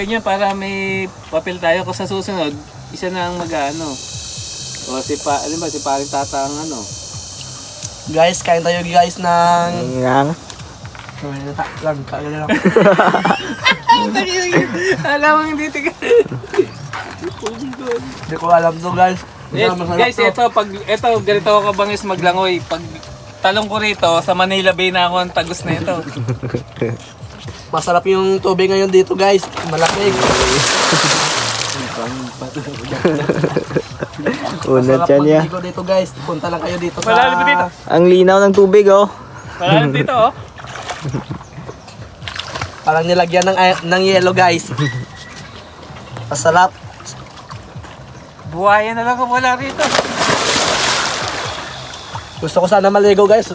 ganyan para may papel tayo kung sa susunod, isa na ang mag-ano. O si paring tata ang ano. Guys, kain tayo guys ng... Ngang. Lang, kagala lang. Alam mo hindi tiga. Hindi ko alam to guys. Guys, ito ganito ako kabangis maglangoy. Pag talong ko rito, sa Manila Bay na ako ang tagos na ito. Masarap yung tubig ngayon dito guys. Malaki. Unat yan niya. Masarap dito guys. Punta lang kayo dito sa... Malalim dito. Ang linaw ng tubig oh. Malalim dito oh. Parang nilagyan ng yellow guys. Masarap. Buhaya na lang kung wala rito. Gusto ko sana maligo guys.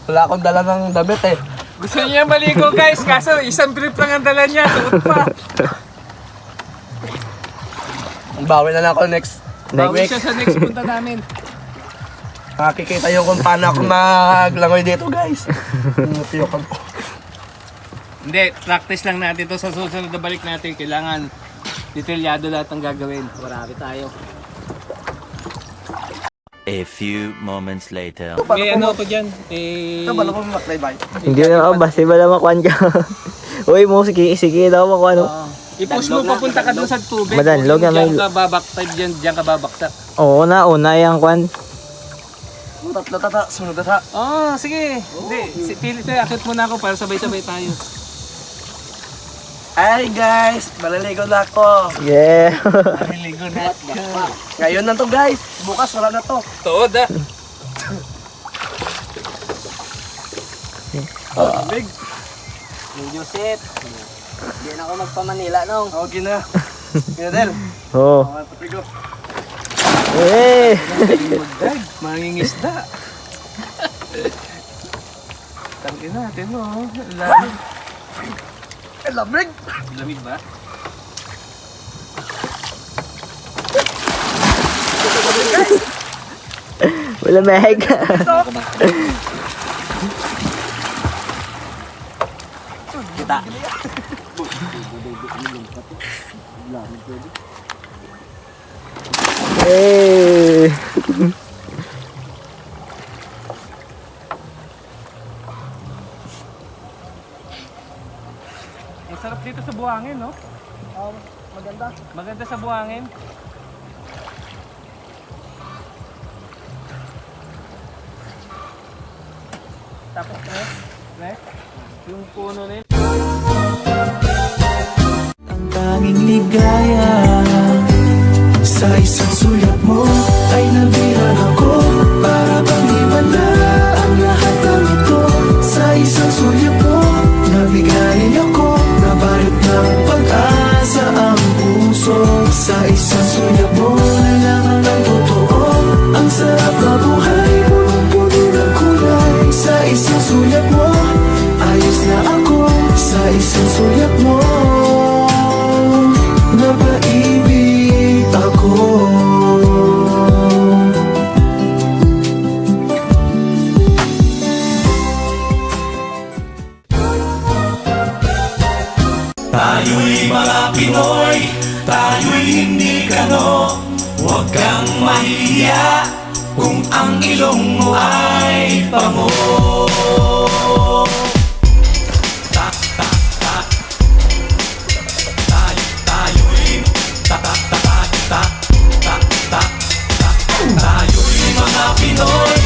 Wala akong dala ng damit eh. Gusto niya maligo guys, kaso isang brief lang ang dala niya. Tuot pa. Bawi na lang ako next Bawi week. siya sa next punta namin. Makikita yung kung paano ako maglangoy dito guys. Piyokan ko. Hindi, practice lang natin to sa susunod na balik natin. Kailangan detalyado lahat ng gagawin. Marami tayo. A few moments later. May ano ko dyan? Ito ba naman maklay ba? Hindi na ako, basta ba na makuhan ka. Uy mo, sige daw makuha no. I-push mo papunta ka dun sa tubig. Madanlog na may... Diyan ka babaktak, diyan ka babaktak. Oo na, una yung kwan. Sunod na. Oh, sige. Hindi, pili sa'yo. Akit muna ako para sabay-sabay tayo. Hi guys, maliligo na ako. Yeah. Maliligo na. Ngayon na to guys. Bukas wala na to. Tood ah. Big. Joseph. Hindi na ako magpa-Manila nung. Okay na. Pinadel. Oo. Papigo. Eh. Magdag, mangingisda. Tangin natin mo. Lamig. Lamig. Lamig ba? Wala meheg. Kita. Eh. Ang sarap dito sa buhangin, no? Maganda. Maganda sa buhangin. Tapos yung puno nila. Ang tanging ligaya sa isang sulat mo ay nabiran ako. Para bang himala ang lahat ng ito. Sa isang sulat mo nabigayin ako. Nabalot ng pag-asa ang puso. Sa isang sulat mo nalaman ng totoo. Ang sarap na buhay, punong-puno ng kulay. Sa isang sulat mo ayos na ako. Sa isang sulat mo napaibig ako. Tayo'y mga Pinoy, tayo'y hindi kano. Huwag kang mahiya kung ang ilong mo ay pango. Tayo'y mga Pinoy,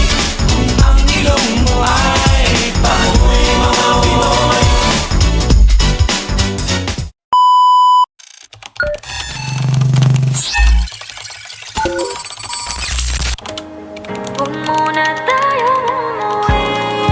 kung ang ilong mo ay tayo'y mga Pinoy. Huwag muna tayong umuwi.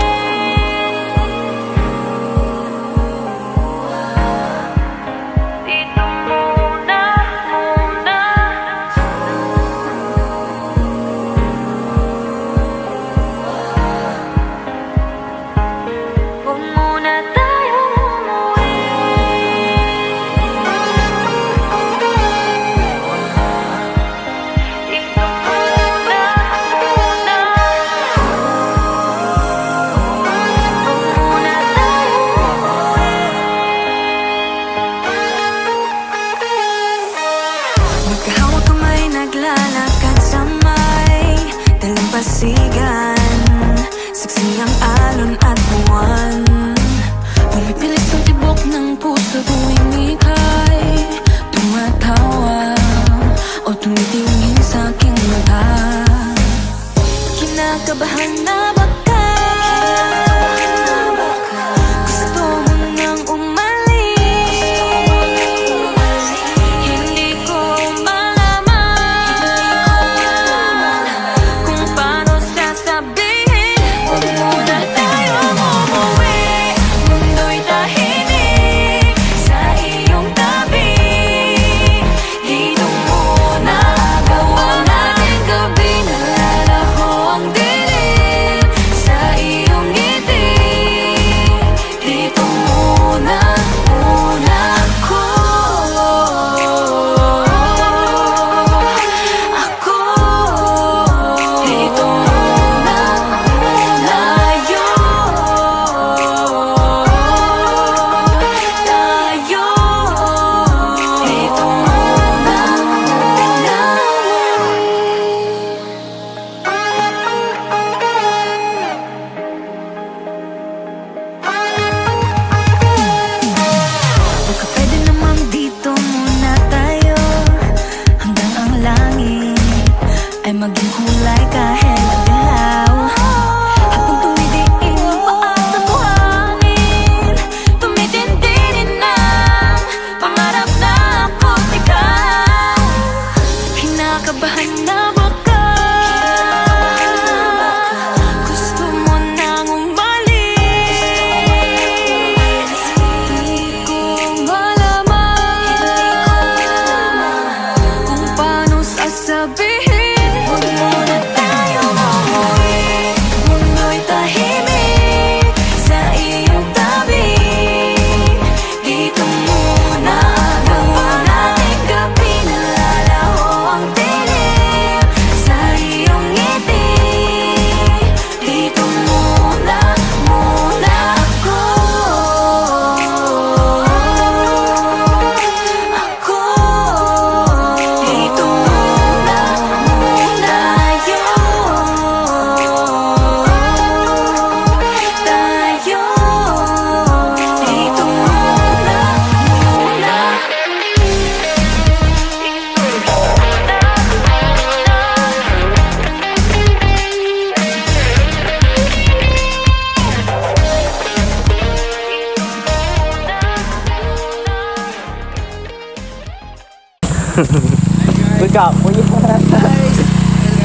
Good ka, kuya. Guys,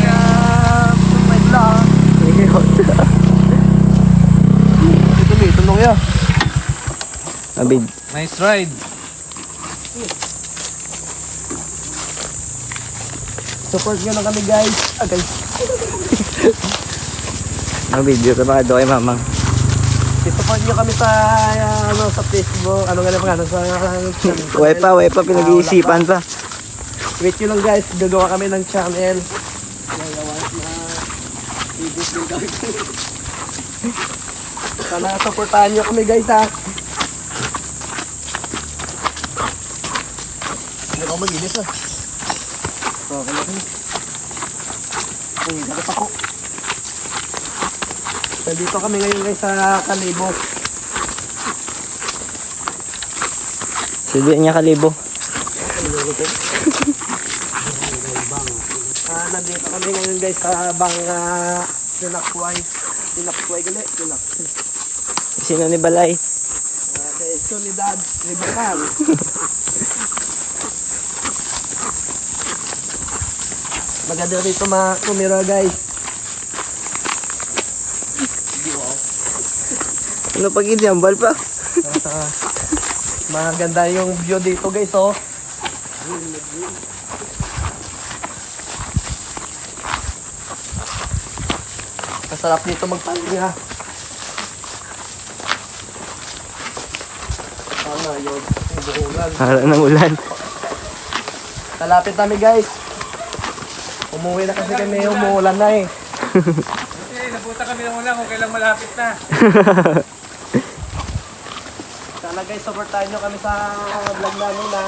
welcome to my vlog. Ito tulong yan. Abid. Nice ride. Support nyo lang kami guys. Guys. Abid, dito pa kay mamang. I-support nyo kami sa sa Facebook. Ano nga na pangalan sa Way pa, pinag-iisipan pa. Wait nyo lang guys. Gagawa kami ng channel. Sana supportahan nyo kami guys ha. Hindi ako mag-inis ha. Okay lang. Uy, dapat ako. Nandito kami ngayon guys sa Kalibo. Sige niya Kalibo. Nandito kami ngayon guys sa Sinakway. Sinakway gali. Sino ni Balay? Okay, Solidad Liberal. Maganda rito kumira guys. Ano pag inyambal pa? Maganda yung view dito guys oh. Masarap dito magpahinga. Tama yun. Buhulan. Hara ng ulan. Kalapit kami guys. Umuwi na kasi kami, umuulan na eh. Nabuta kami ng ulan kung kailang malapit na. Sana guys, supportahan nyo kami sa vlog namin na.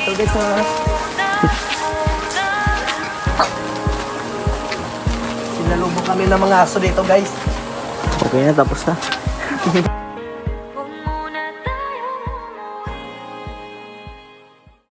Ito guys sinalubong kami ng mga aso dito guys. Okay na, tapos na.